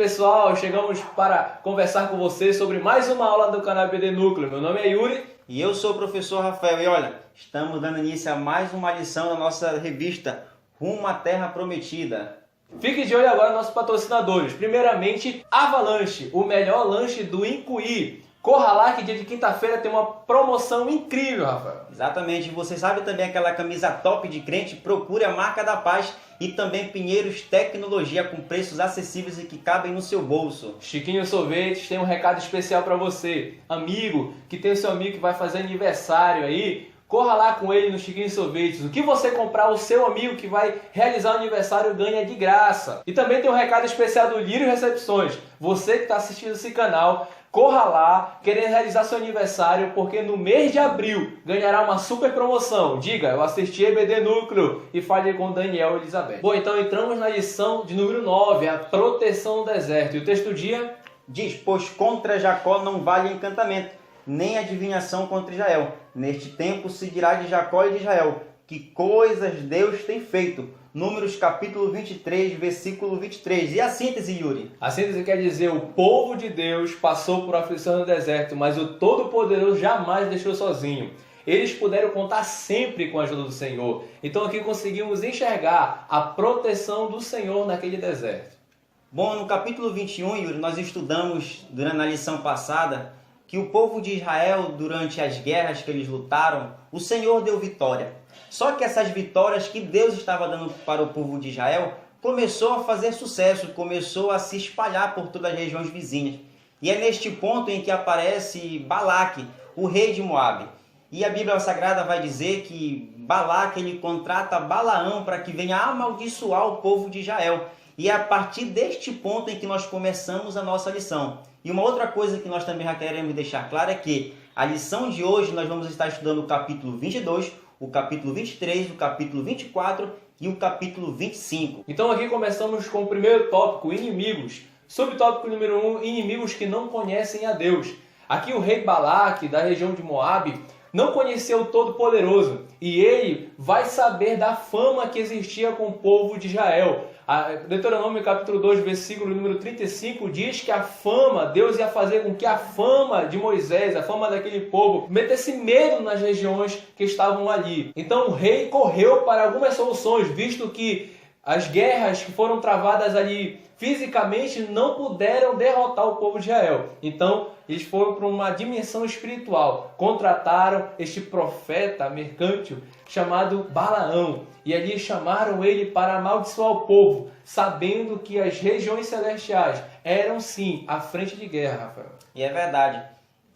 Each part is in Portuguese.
pessoal, chegamos para conversar com vocês sobre mais uma aula do canal EBD Núcleo. Meu nome é Yuri. E eu sou o professor Rafael. E olha, estamos dando início a mais uma lição da nossa revista Rumo à Terra Prometida. Fique de olho agora nos nossos patrocinadores. Primeiramente, Avalanche, o melhor lanche do Incuí. Corra lá que dia de quinta-feira tem uma promoção incrível, Rafael. Exatamente. Você sabe também aquela camisa top de crente? Procure a Marca da Paz e também Pinheiros Tecnologia com preços acessíveis e que cabem no seu bolso. Chiquinho Sorvetes tem um recado especial para você. Amigo, que tem o seu amigo que vai fazer aniversário aí, corra lá com ele no Chiquinho Sorvetes. O que você comprar, o seu amigo que vai realizar o aniversário ganha de graça. E também tem um recado especial do Lírio Recepções. Você que está assistindo esse canal, corra lá, querendo realizar seu aniversário, porque no mês de abril ganhará uma super promoção. Diga, eu assisti EBD Núcleo e fale com Daniel e Elizabeth. Bom, então entramos na lição de número 9, a proteção no deserto. E o texto do dia diz: pois contra Jacó não vale encantamento, nem adivinhação contra Israel. Neste tempo se dirá de Jacó e de Israel, que coisas Deus tem feito. Números capítulo 23, versículo 23. E a síntese, Yuri? A síntese quer dizer: o povo de Deus passou por aflição no deserto, mas o Todo-Poderoso jamais deixou sozinho. Eles puderam contar sempre com a ajuda do Senhor. Então aqui conseguimos enxergar a proteção do Senhor naquele deserto. Bom, no capítulo 21, Yuri, nós estudamos durante a lição passada que o povo de Israel, durante as guerras que eles lutaram, o Senhor deu vitória. Só que essas vitórias que Deus estava dando para o povo de Israel começou a fazer sucesso, começou a se espalhar por todas as regiões vizinhas. E é neste ponto em que aparece Balaque, o rei de Moabe. E a Bíblia Sagrada vai dizer que Balaque ele contrata Balaão para que venha amaldiçoar o povo de Israel. E é a partir deste ponto em que nós começamos a nossa lição. E uma outra coisa que nós também já queremos deixar claro é que a lição de hoje nós vamos estar estudando o capítulo 22, o capítulo 23, o capítulo 24 e o capítulo 25. Então aqui começamos com o primeiro tópico, inimigos. Subtópico número 1, inimigos que não conhecem a Deus. Aqui o rei Balaque, da região de Moabe, não conheceu o Todo-Poderoso. E ele vai saber da fama que existia com o povo de Israel. Deuteronômio capítulo 2, versículo número 35 diz que a fama, Deus ia fazer com que a fama de Moisés, a fama daquele povo, metesse medo nas regiões que estavam ali. Então o rei correu para algumas soluções, visto que as guerras que foram travadas ali fisicamente não puderam derrotar o povo de Israel. Então eles foram para uma dimensão espiritual. Contrataram este profeta mercântil chamado Balaão. E ali chamaram ele para amaldiçoar o povo, sabendo que as regiões celestiais eram sim a frente de guerra, Rafael. E é verdade.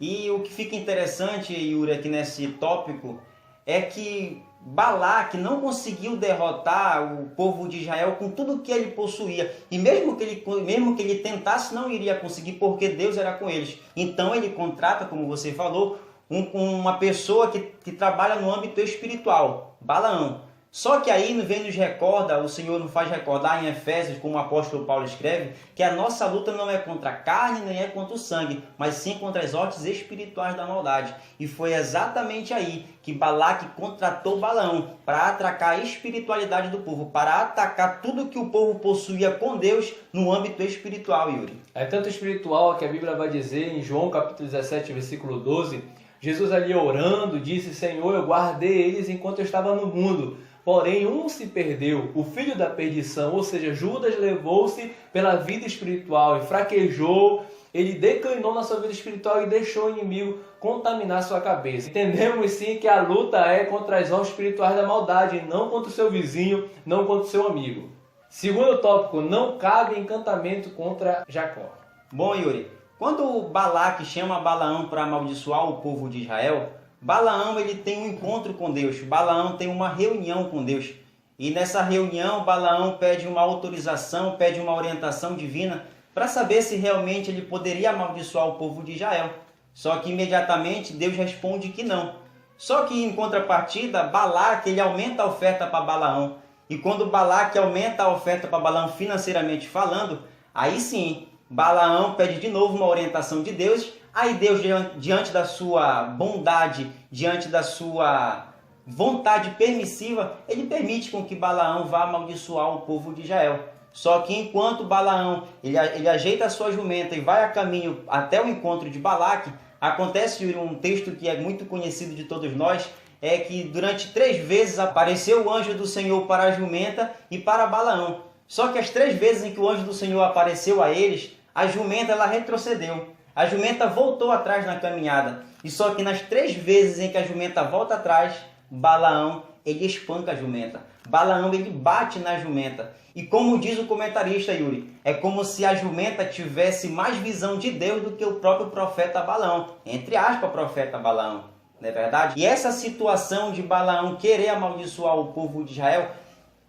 E o que fica interessante, Yuri, aqui nesse tópico, é que Balaque não conseguiu derrotar o povo de Israel com tudo que ele possuía. E mesmo que ele tentasse, não iria conseguir, porque Deus era com eles. Então ele contrata, como você falou, uma pessoa que trabalha no âmbito espiritual, Balaão. Só que aí vem nos recorda, o Senhor nos faz recordar em Efésios, como o apóstolo Paulo escreve, que a nossa luta não é contra a carne, nem é contra o sangue, mas sim contra as hostes espirituais da maldade. E foi exatamente aí que Balaque contratou Balaão para atracar a espiritualidade do povo, para atacar tudo que o povo possuía com Deus no âmbito espiritual, Yuri. É tanto espiritual que a Bíblia vai dizer em João capítulo 17, versículo 12, Jesus ali orando disse: Senhor, eu guardei eles enquanto eu estava no mundo. Porém, um se perdeu, o filho da perdição, ou seja, Judas levou-se pela vida espiritual e fraquejou, ele declinou na sua vida espiritual e deixou o inimigo contaminar sua cabeça. Entendemos sim que a luta é contra as hostes espirituais da maldade, não contra o seu vizinho, não contra o seu amigo. Segundo tópico, não cabe encantamento contra Jacó. Bom, Yuri, quando Balaque chama Balaão para amaldiçoar o povo de Israel, Balaão ele tem um encontro com Deus, Balaão tem uma reunião com Deus. E nessa reunião, Balaão pede uma autorização, pede uma orientação divina para saber se realmente ele poderia amaldiçoar o povo de Israel. Só que imediatamente Deus responde que não. Só que em contrapartida, Balaque ele aumenta a oferta para Balaão. E quando Balaque aumenta a oferta para Balaão financeiramente falando, aí sim, Balaão pede de novo uma orientação de Deus. Aí Deus, diante da sua bondade, diante da sua vontade permissiva, ele permite com que Balaão vá amaldiçoar o povo de Israel. Só que enquanto Balaão ele ajeita a sua jumenta e vai a caminho até o encontro de Balaque, acontece um texto que é muito conhecido de todos nós, é que durante 3 vezes apareceu o anjo do Senhor para a jumenta e para Balaão. Só que as 3 vezes em que o anjo do Senhor apareceu a eles, a jumenta ela retrocedeu. A jumenta voltou atrás na caminhada. E só que nas 3 vezes em que a jumenta volta atrás, Balaão ele espanca a jumenta. Balaão ele bate na jumenta. E como diz o comentarista Yuri, é como se a jumenta tivesse mais visão de Deus do que o próprio profeta Balaão. Entre aspas, profeta Balaão. Não é verdade? E essa situação de Balaão querer amaldiçoar o povo de Israel,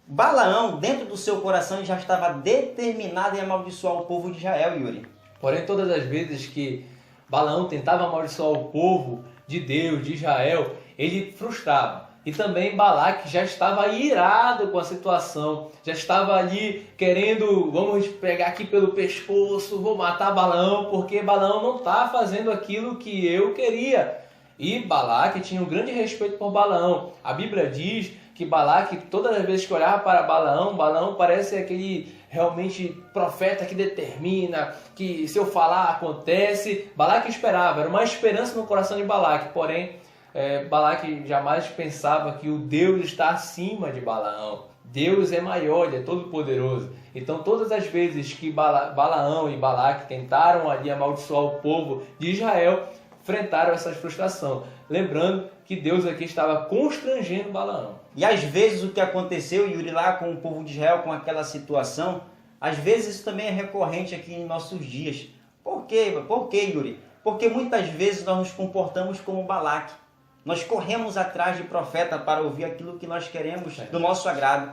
Balaão, dentro do seu coração, já estava determinado em amaldiçoar o povo de Israel, Yuri. Porém, todas as vezes que Balaão tentava amaldiçoar o povo de Deus, de Israel, ele frustrava. E também Balaque já estava irado com a situação, já estava ali querendo, vamos pegar aqui pelo pescoço, vou matar Balaão, porque Balaão não está fazendo aquilo que eu queria. E Balaque tinha um grande respeito por Balaão. A Bíblia diz que Balaque, todas as vezes que olhava para Balaão, Balaão parece aquele realmente profeta que determina, que se eu falar acontece. Balaque esperava, era uma esperança no coração de Balaque, porém Balaque jamais pensava que o Deus está acima de Balaão. Deus é maior, Ele é todo poderoso. Então todas as vezes que Balaão e Balaque tentaram ali amaldiçoar o povo de Israel, enfrentaram essa frustração. Lembrando que Deus aqui estava constrangendo Balaão. E às vezes o que aconteceu, Yuri, lá com o povo de Israel, com aquela situação, às vezes isso também é recorrente aqui em nossos dias. Por quê? Por quê, Yuri? Porque muitas vezes nós nos comportamos como Balaque. Nós corremos atrás de profeta para ouvir aquilo que nós queremos do nosso agrado.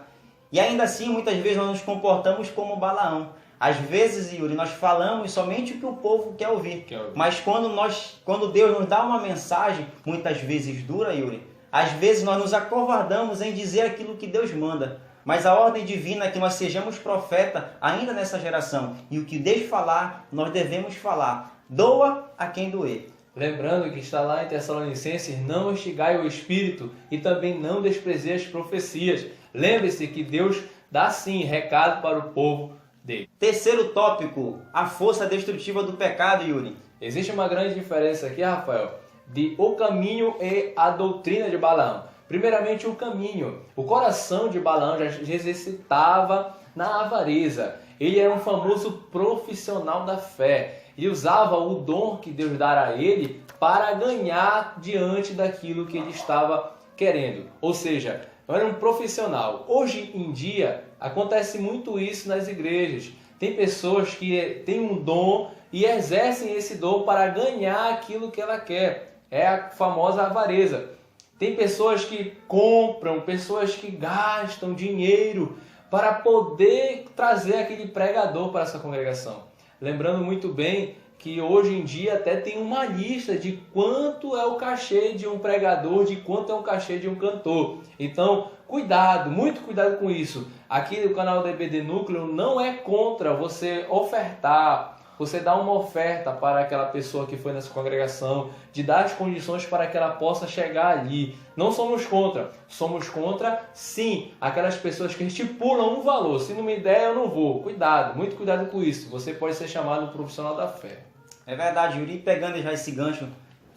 E ainda assim, muitas vezes nós nos comportamos como Balaão. Às vezes, Yuri, nós falamos somente o que o povo quer ouvir. Mas quando Deus nos dá uma mensagem, muitas vezes dura, Yuri, às vezes nós nos acovardamos em dizer aquilo que Deus manda. Mas a ordem divina é que nós sejamos profeta ainda nessa geração. E o que Deus falar, nós devemos falar. Doa a quem doer. Lembrando que está lá em Tessalonicenses, não instigai o Espírito e também não desprezei as profecias. Lembre-se que Deus dá sim recado para o povo dele. Terceiro tópico, a força destrutiva do pecado, Yuri. Existe uma grande diferença aqui, Rafael, de o caminho e a doutrina de Balaão. Primeiramente, o caminho. O coração de Balaão já exercitava na avareza. Ele era um famoso profissional da fé. Ele usava o dom que Deus dara a ele para ganhar diante daquilo que ele estava querendo. Ou seja, era um profissional. Hoje em dia, acontece muito isso nas igrejas. Tem pessoas que têm um dom e exercem esse dom para ganhar aquilo que ela quer. É a famosa avareza. Tem pessoas que compram, pessoas que gastam dinheiro para poder trazer aquele pregador para essa congregação. Lembrando muito bem que hoje em dia até tem uma lista de quanto é o cachê de um pregador, de quanto é o cachê de um cantor. Então, cuidado, muito cuidado com isso. Aqui no canal da EBD Núcleo não é contra você ofertar, você dar uma oferta para aquela pessoa que foi nessa congregação, de dar as condições para que ela possa chegar ali. Não somos contra. Somos contra, sim, aquelas pessoas que estipulam um valor. Se não me der, eu não vou. Cuidado, muito cuidado com isso. Você pode ser chamado um profissional da fé. É verdade, Yuri. Pegando já esse gancho,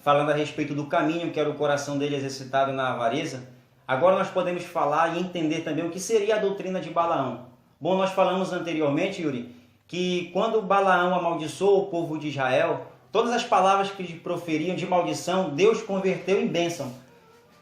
falando a respeito do caminho que era o coração dele exercitado na avareza, agora nós podemos falar e entender também o que seria a doutrina de Balaão. Bom, nós falamos anteriormente, Yuri, que quando Balaão amaldiçoou o povo de Israel, todas as palavras que eles proferiam de maldição, Deus converteu em bênção.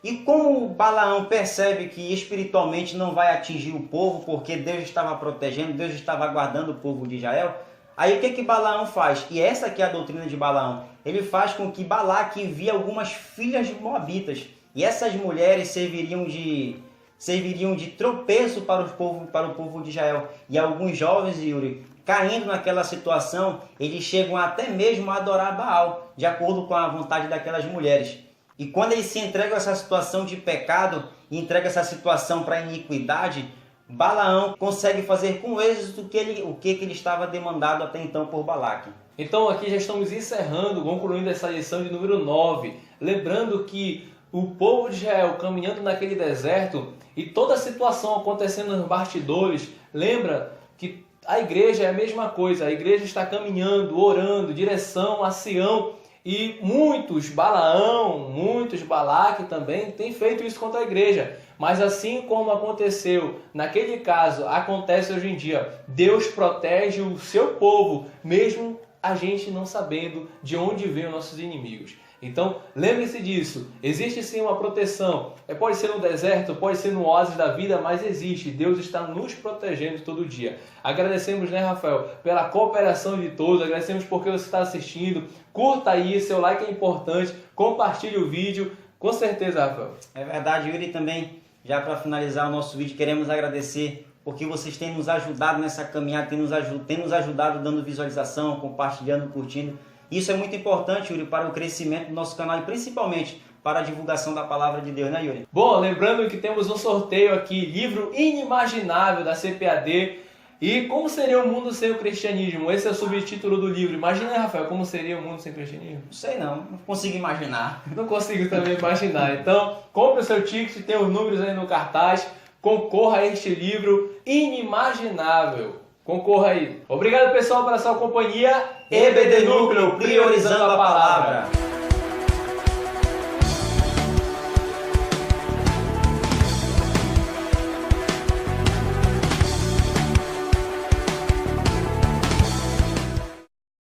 E como Balaão percebe que espiritualmente não vai atingir o povo, porque Deus estava protegendo, Deus estava guardando o povo de Israel, aí o que Balaão faz? E essa aqui é a doutrina de Balaão. Ele faz com que Balaque envie algumas filhas de moabitas. E essas mulheres serviriam de tropeço para o povo de Israel. E alguns jovens, Yuri, caindo naquela situação, eles chegam até mesmo a adorar Baal, de acordo com a vontade daquelas mulheres. E quando eles se entregam a essa situação de pecado, e entregam essa situação para a iniquidade, Balaão consegue fazer com êxito o que ele estava demandado até então por Balaque. Então aqui já estamos encerrando, concluindo essa lição de número 9. Lembrando que o povo de Israel caminhando naquele deserto e toda a situação acontecendo nos bastidores, lembra que a igreja é a mesma coisa, a igreja está caminhando, orando, direção a Sião, e muitos, Balaão, muitos, Balaque também, têm feito isso contra a igreja. Mas assim como aconteceu naquele caso, acontece hoje em dia. Deus protege o seu povo, mesmo a gente não sabendo de onde vêm os nossos inimigos. Então, lembre-se disso. Existe sim uma proteção. Pode ser no deserto, pode ser no oásis da vida, mas existe. Deus está nos protegendo todo dia. Agradecemos, né, Rafael, pela cooperação de todos. Agradecemos porque você está assistindo. Curta aí, seu like é importante. Compartilhe o vídeo. Com certeza, Rafael. É verdade, Yuri, também. Já para finalizar o nosso vídeo, queremos agradecer porque vocês têm nos ajudado nessa caminhada, têm nos ajudado dando visualização, compartilhando, curtindo. Isso é muito importante, Yuri, para o crescimento do nosso canal e principalmente para a divulgação da palavra de Deus, né, Yuri? Bom, lembrando que temos um sorteio aqui, livro inimaginável da CPAD. E como seria o mundo sem o cristianismo? Esse é o subtítulo do livro. Imagina, Rafael, como seria o mundo sem o cristianismo? Não sei não consigo imaginar. Não consigo também imaginar. Então, compre o seu ticket, tem os números aí no cartaz. Concorra a este livro inimaginável. Concorra aí. Obrigado, pessoal, pela sua companhia. EBD Núcleo, priorizando a palavra.